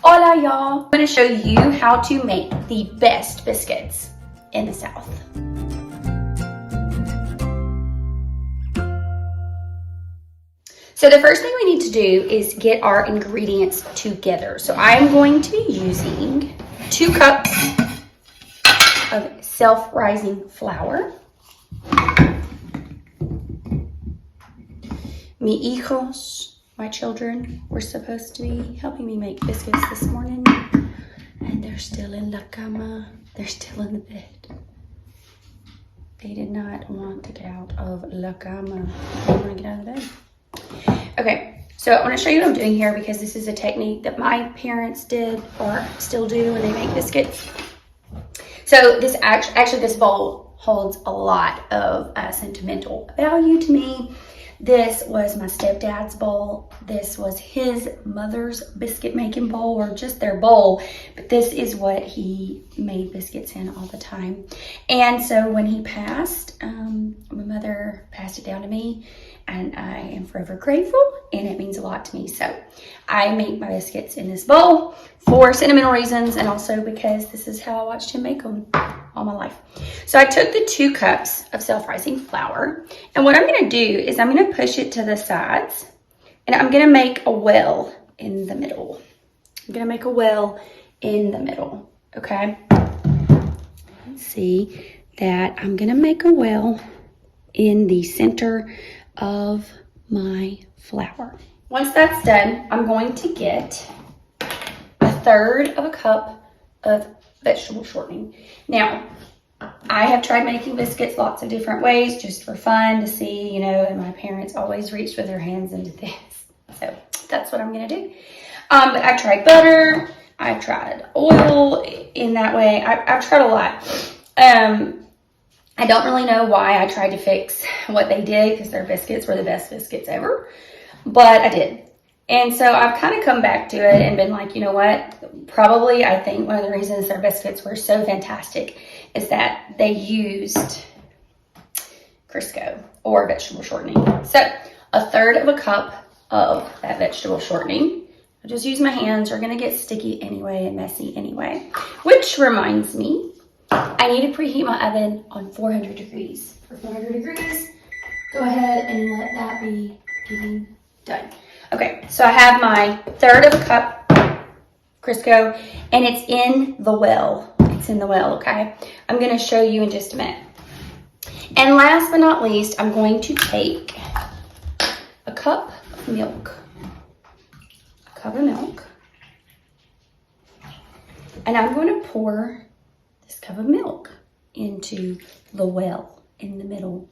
Hola y'all! I'm going to show you how to make the best biscuits in the South. So the first thing we need to do is get our ingredients together. So I'm going to be using 2 cups of self-rising flour. Mi hijos, my children, were supposed to be helping me make biscuits this morning, and they're still in la cama. They're still in the bed. They did not want to get out of la cama. They want to get out of the bed. Okay, so I want to show you what I'm doing here because this is a technique that my parents did or still do when they make biscuits. So this actually this bowl holds a lot of sentimental value to me. This was my stepdad's bowl. This was his mother's biscuit making bowl, or just their bowl. But this is what he made biscuits in all the time. And so when he passed, my mother passed it down to me, and I am forever grateful, and it means a lot to me. So I make my biscuits in this bowl for sentimental reasons, and also because this is how I watched him make them all my life. So I took the 2 cups of self-rising flour, and what I'm going to do is I'm going to push it to the sides, and I'm going to make a well in the middle. I'm going to make a well in the middle, okay? See that I'm going to make a well in the center of my flour. Once that's done, I'm going to get 1/3 of a cup of vegetable shortening. Now, I have tried making biscuits lots of different ways just for fun to see, you know, and my parents always reached with their hands into this. So that's what I'm going to do. But I've tried butter. I've tried oil in that way. I've tried a lot. I don't really know why I tried to fix what they did because their biscuits were the best biscuits ever, but I did. And so I've kind of come back to it and been like, you know what? Probably I think one of the reasons their biscuits were so fantastic is that they used Crisco or vegetable shortening. So 1/3 of a cup of that vegetable shortening. I just use my hands. You're going to get sticky anyway and messy anyway, which reminds me, I need to preheat my oven on 400 degrees. For 400 degrees, go ahead and let that be getting done. Okay, so I have my 1/3 of a cup Crisco, and it's in the well. It's in the well, okay? I'm going to show you in just a minute. And last but not least, I'm going to take a cup of milk. A cup of milk. And I'm going to pour this cup of milk into the well in the middle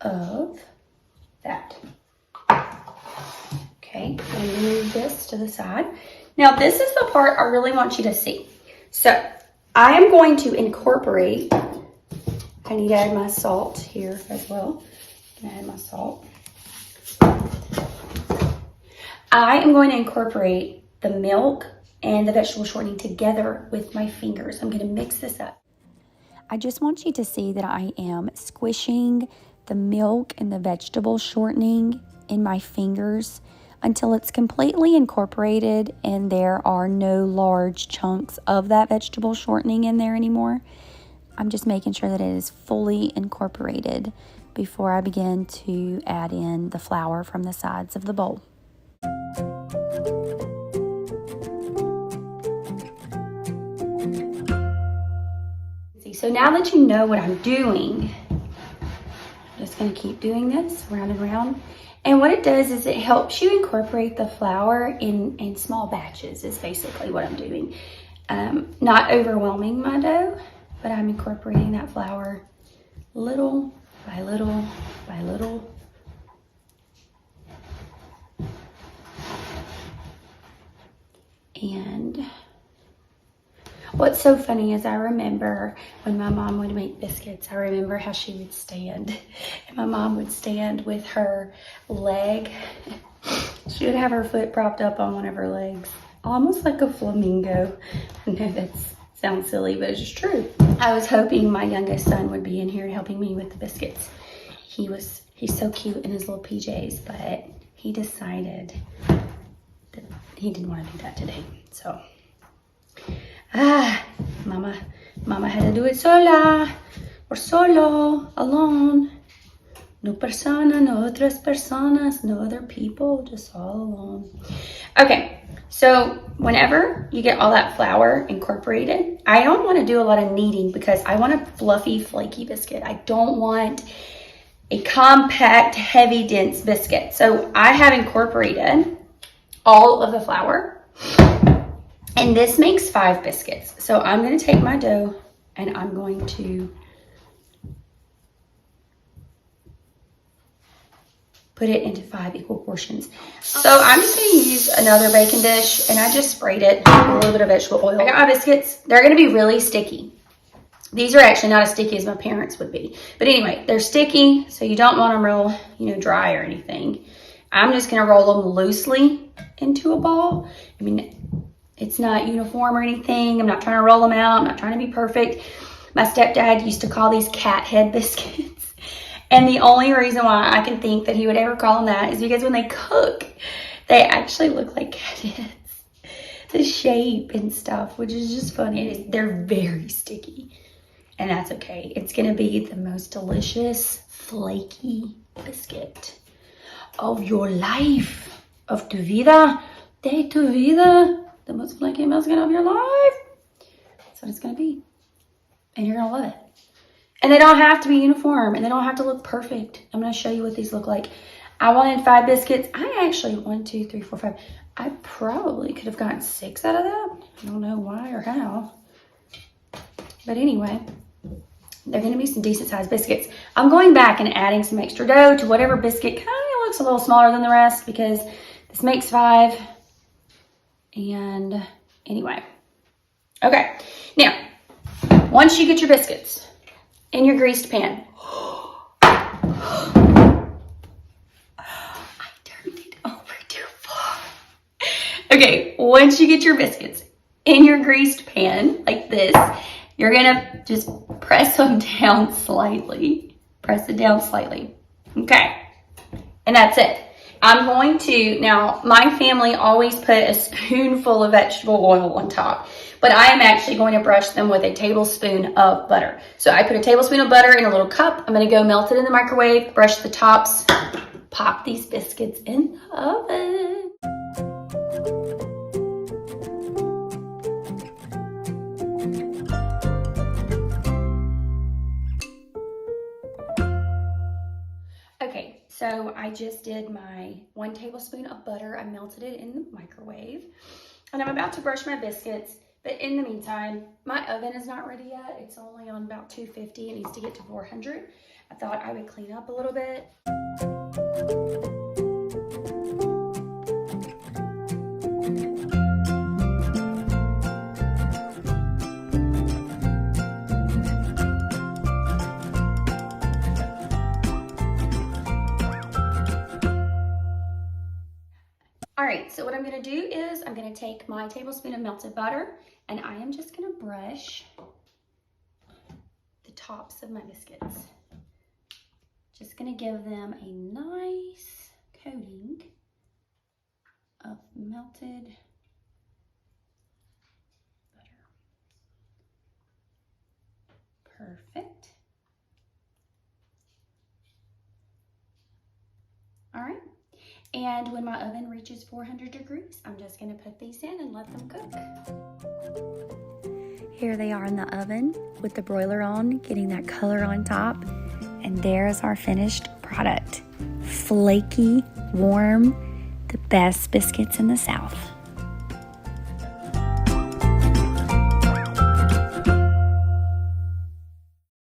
of that. Okay, I'm going to move this to the side. Now this is the part I really want you to see. So I am going to incorporate, I need to add my salt here as well. I'm going to add my salt. I am going to incorporate the milk and the vegetable shortening together with my fingers. I'm going to mix this up. I just want you to see that I am squishing the milk and the vegetable shortening in my fingers until it's completely incorporated and there are no large chunks of that vegetable shortening in there anymore. I'm just making sure that it is fully incorporated before I begin to add in the flour from the sides of the bowl. So now that you know what I'm doing, I'm just going to keep doing this round and round. And what it does is it helps you incorporate the flour in small batches is basically what I'm doing. Not overwhelming my dough, but I'm incorporating that flour little by little by little. And what's so funny is I remember when my mom would make biscuits, I remember how she would stand. And my mom would stand with her leg. She would have her foot propped up on one of her legs, almost like a flamingo. I know that sounds silly, but it's just true. I was hoping my youngest son would be in here helping me with the biscuits. He's so cute in his little PJs, but he decided that he didn't want to do that today. So, mama had to do it sola, or solo, alone. No persona, no otras personas, no other people, just all alone. Okay, so whenever you get all that flour incorporated, I don't want to do a lot of kneading because I want a fluffy, flaky biscuit. I don't want a compact, heavy, dense biscuit. So I have incorporated all of the flour, and this makes 5 biscuits. So I'm going to take my dough and I'm going to put it into 5 equal portions. So I'm just going to use another baking dish, and I just sprayed it with a little bit of vegetable oil. I got my biscuits. They're going to be really sticky. These are actually not as sticky as my parents would be. But anyway, they're sticky, so you don't want them real, dry or anything. I'm just going to roll them loosely into a ball. I mean, it's not uniform or anything. I'm not trying to roll them out. I'm not trying to be perfect. My stepdad used to call these cat head biscuits. And the only reason why I can think that he would ever call them that is because when they cook, they actually look like cat heads. The shape and stuff, which is just funny. They're very sticky. And that's okay. It's going to be the most delicious, flaky biscuit of your life. Of tu vida. De tu vida. The most flaky biscuit of your life. That's what it's going to be. And you're going to love it. And they don't have to be uniform. And they don't have to look perfect. I'm going to show you what these look like. I wanted 5 biscuits. I actually, 1, 2, 3, 4, 5. I probably could have gotten 6 out of that. I don't know why or how. But anyway, they're going to be some decent sized biscuits. I'm going back and adding some extra dough to whatever biscuit kind of looks a little smaller than the rest because this makes 5. And anyway. Okay. Now, once you get your biscuits in your greased pan. I turned it over too far. Okay, once you get your biscuits in your greased pan like this, you're gonna just press them down slightly. Press it down slightly. Okay, and that's it. I'm going to, now my family always put a spoonful of vegetable oil on top, but I am actually going to brush them with a tablespoon of butter. So I put a tablespoon of butter in a little cup. I'm gonna go melt it in the microwave, brush the tops, pop these biscuits in the oven. Okay, so I just did my 1 tablespoon of butter. I melted it in the microwave. And I'm about to brush my biscuits. But in the meantime, my oven is not ready yet. It's only on about 250. It needs to get to 400. I thought I would clean up a little bit. All right, so what I'm gonna do is I'm gonna take my tablespoon of melted butter and I am just gonna brush the tops of my biscuits. Just gonna give them a nice coating of melted butter. Perfect. All right. And when my oven reaches 400 degrees, I'm just gonna put these in and let them cook. Here they are in the oven with the broiler on, getting that color on top. And there's our finished product. Flaky, warm, the best biscuits in the South.